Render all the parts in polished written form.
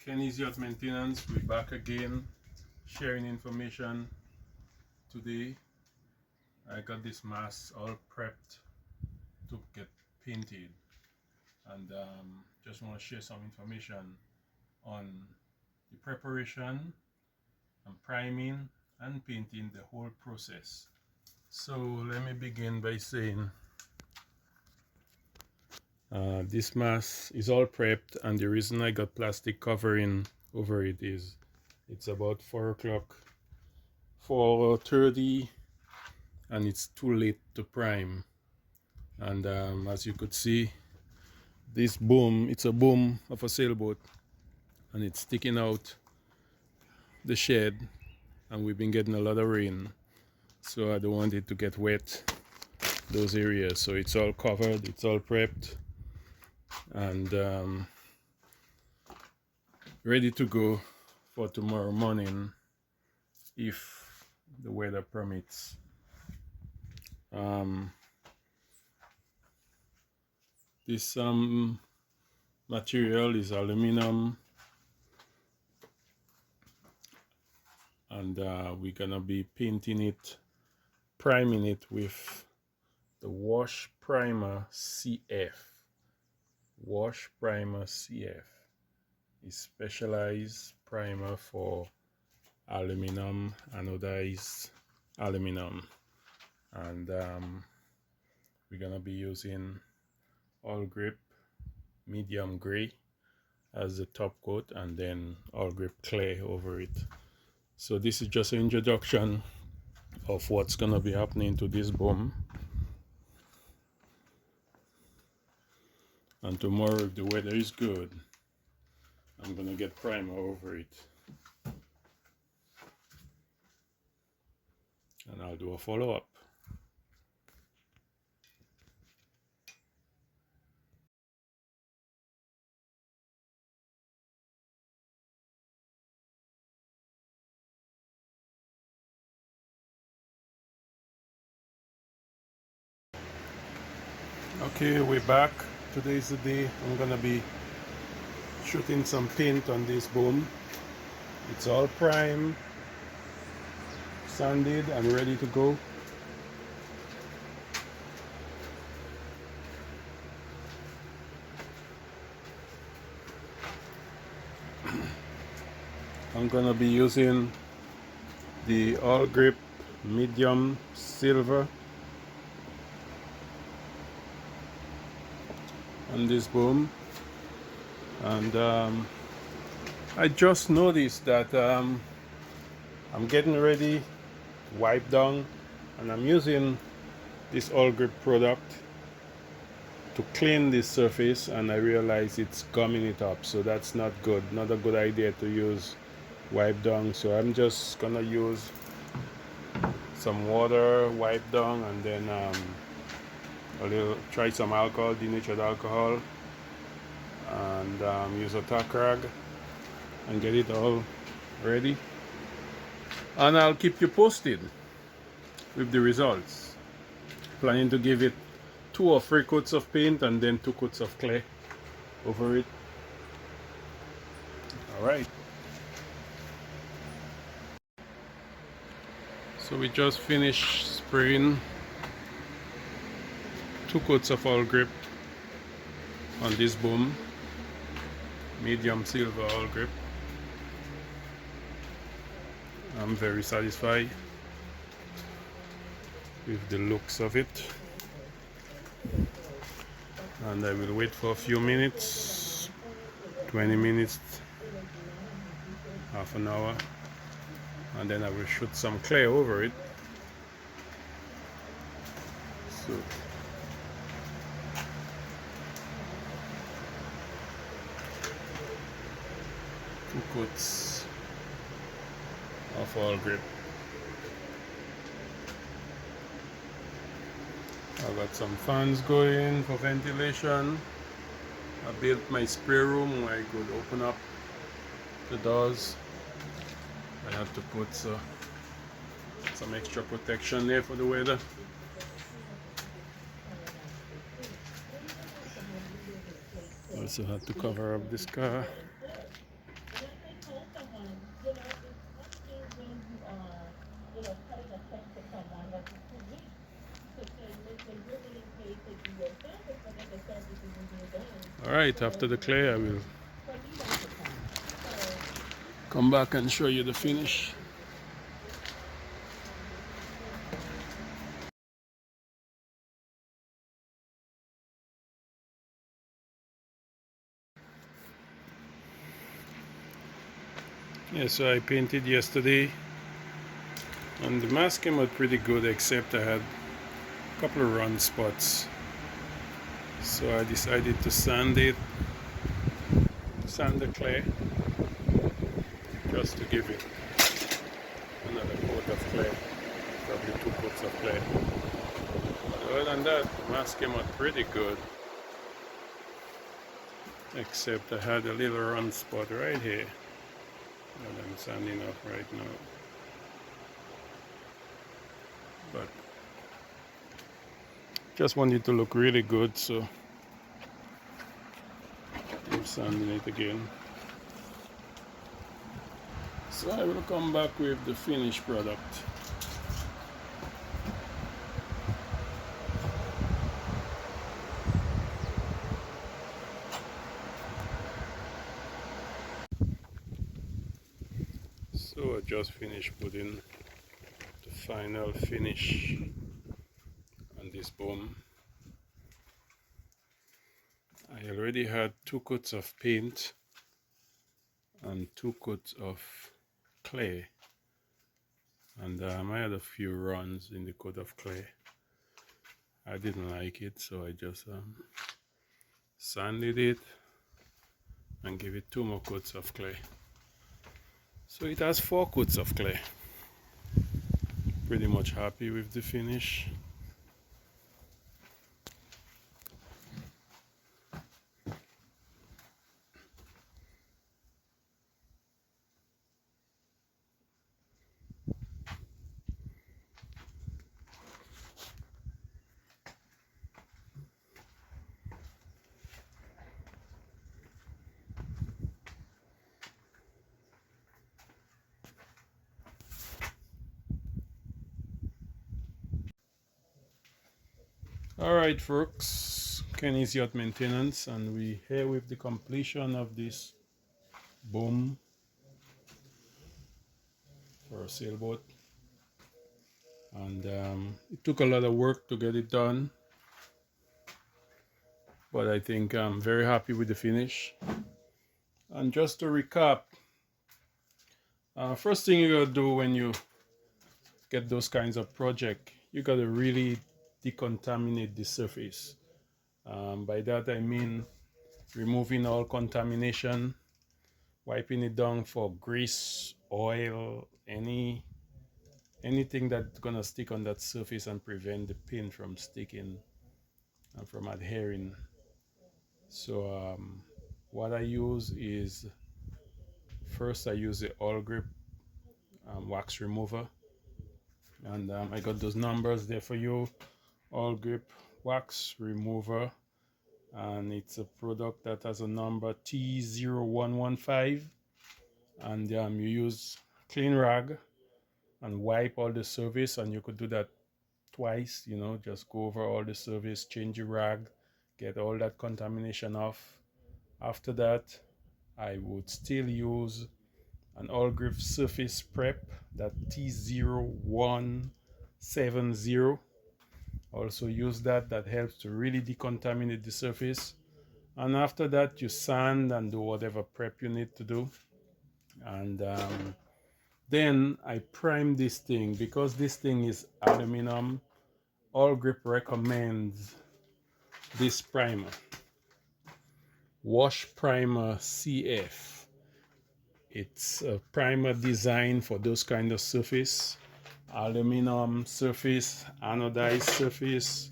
Kenny's Yacht Maintenance. We're back again, sharing information. Today I got this mass all prepped to get painted, and just want to share some information on the preparation and priming and painting, the whole process. So let me begin by saying this mass is all prepped, and the reason I got plastic covering over it is it's about 4 o'clock, 4:30, and it's too late to prime. And as you could see, this boom, it's a boom of a sailboat, and it's sticking out the shed, and we've been getting a lot of rain, so I don't want it to get wet, those areas. So it's all covered, it's all prepped, and ready to go for tomorrow morning if the weather permits. This material is aluminum, and we're gonna be painting it, priming it with the Wash Primer CF. Wash Primer CF is specialized primer for aluminum, anodized aluminum, and we're gonna be using Awlgrip medium gray as the top coat, and then Awlgrip clay over it. So this is just an introduction of what's gonna be happening to this boom. And tomorrow, if the weather is good, I'm gonna get primer over it, and I'll do a follow-up. Okay, we're back. Today is the day I'm gonna be shooting some paint on this boom. It's all primed, sanded, and ready to go. I'm gonna be using the Awlgrip medium silver on this boom, and I just noticed that I'm getting ready to wipe down, and I'm using this Awlgrip product to clean this surface, and I realize it's gumming it up, so that's not good, not a good idea to use wipe down. So I'm just gonna use some water, wipe down, and then try some alcohol, denatured alcohol, and use a tack rag and get it all ready, and I'll keep you posted with the results. Planning to give it 2 or 3 coats of paint and then 2 coats of clay over it. All right, so we just finished spraying 2 coats of Awlgrip on this boom, medium silver Awlgrip. I'm very satisfied with the looks of it, and I will wait for a few minutes, 20 minutes, half an hour, and then I will shoot some clay over it. So two coats of Awlgrip. I got some fans going for ventilation. I built my spray room where I could open up the doors. I had to put some extra protection there for the weather. Also had to cover up this car. Alright, after the clay I will come back and show you the finish. Yeah, so I painted yesterday and the mask came out pretty good, except I had a couple of run spots. So I decided to sand the clay, just to give it another coat of clay, probably 2 coats of clay. But other than that, the mask came out pretty good, except I had a little run spot right here that I'm sanding off right now. But just want it to look really good, so I'm sanding it again. So I will come back with the finished product. So I just finished putting the final finish on this boom. I already had 2 coats of paint and 2 coats of clay, and I had a few runs in the coat of clay. I didn't like it, so I just sanded it and gave it 2 more coats of clay. So it has 4 coats of clay. Pretty much happy with the finish. Alright folks, Kenny's Yacht Maintenance, and we here with the completion of this boom for a sailboat. And it took a lot of work to get it done, but I think I'm very happy with the finish. And just to recap, first thing you gotta do when you get those kinds of project, you gotta really decontaminate the surface. By that I mean removing all contamination, wiping it down for grease, oil, anything that's gonna stick on that surface and prevent the paint from sticking and from adhering. So what I use is, first I use the Awlgrip wax remover, and I got those numbers there for you. Awlgrip wax remover, and it's a product that has a number T0115, and you use clean rag and wipe all the surface, and you could do that twice, you know, just go over all the surface, change your rag, get all that contamination off. After that, I would still use an Awlgrip surface prep, that T0170. Also use that helps to really decontaminate the surface. And after that, you sand and do whatever prep you need to do. And then I prime this thing. Because this thing is aluminum, Awlgrip recommends this primer, Wash Primer CF. It's a primer designed for those kind of surface, aluminum surface, anodized surface,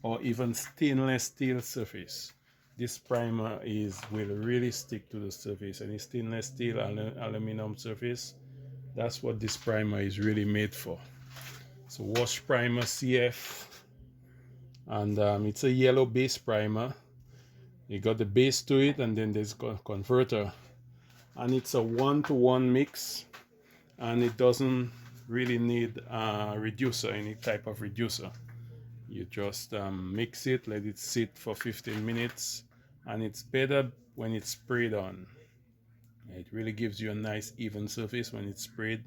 or even stainless steel surface. This primer will really stick to the surface. Any stainless steel, aluminum surface, that's what this primer is really made for. So Wash Primer CF, and it's a yellow base primer. You got the base to it, and then there's a converter, and it's a 1-to-1 mix, and it doesn't really need a reducer, any type of reducer. You just mix it, let it sit for 15 minutes, and it's better when it's sprayed on. It really gives you a nice even surface when it's sprayed.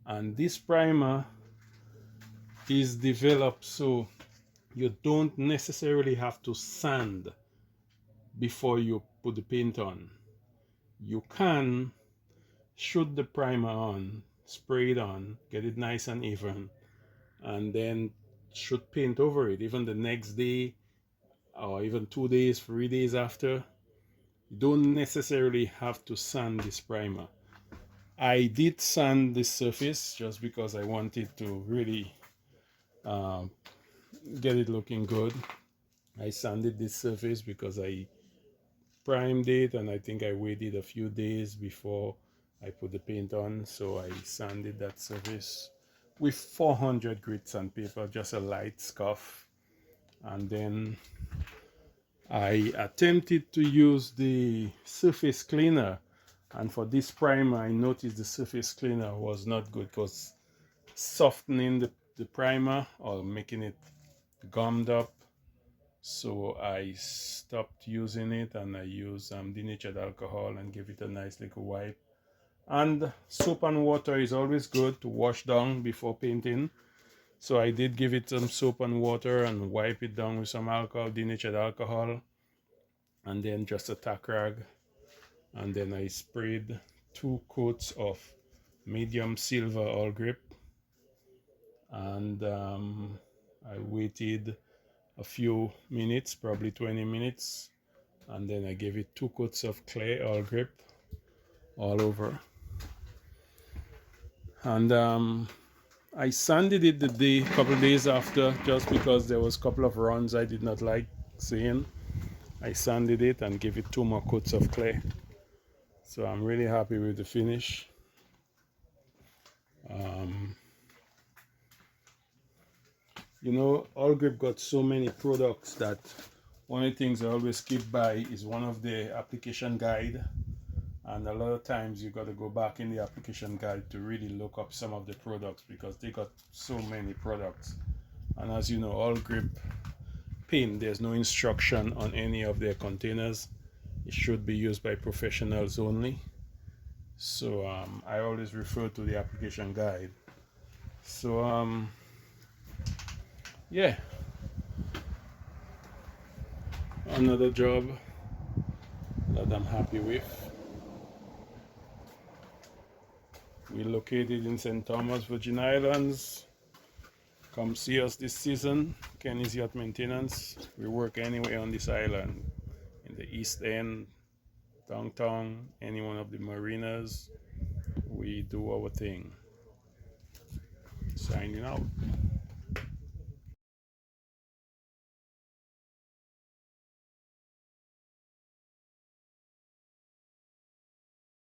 And this primer is developed so you don't necessarily have to sand before you put the paint on. You can shoot the primer on, spray it on, get it nice and even, and then shoot paint over it even the next day or even 2 days, 3 days after. You don't necessarily have to sand this primer. I did sand this surface just because I wanted to really get it looking good. I sanded this surface because I primed it, and I think I waited a few days before I put the paint on, so I sanded that surface with 400 grit sandpaper, just a light scuff. And then I attempted to use the surface cleaner, and for this primer I noticed the surface cleaner was not good because softening the primer or making it gummed up. So I stopped using it, and I used denatured alcohol and give it a nice little wipe. And soap and water is always good to wash down before painting. So I did give it some soap and water and wipe it down with some alcohol, denatured alcohol, and then just a tack rag. And then I sprayed 2 coats of medium silver Awlgrip, and I waited a few minutes, probably 20 minutes, and then I gave it 2 coats of clay Awlgrip all over. And I sanded it the couple days after, just because there was a couple of runs I did not like seeing. I sanded it and gave it 2 more coats of clay. So I'm really happy with the finish. You know, Awlgrip got so many products that one of the things I always keep by is one of the application guide. And a lot of times you got to go back in the application guide to really look up some of the products, because they got so many products. And as you know, Awlgrip paint, there's no instruction on any of their containers. It should be used by professionals only. So I always refer to the application guide. So yeah, another job that I'm happy with. We're located in St. Thomas, Virgin Islands. Come see us this season. Kenny's Yacht Maintenance. We work anywhere on this island, in the East End, downtown, any one of the marinas. We do our thing. Signing out.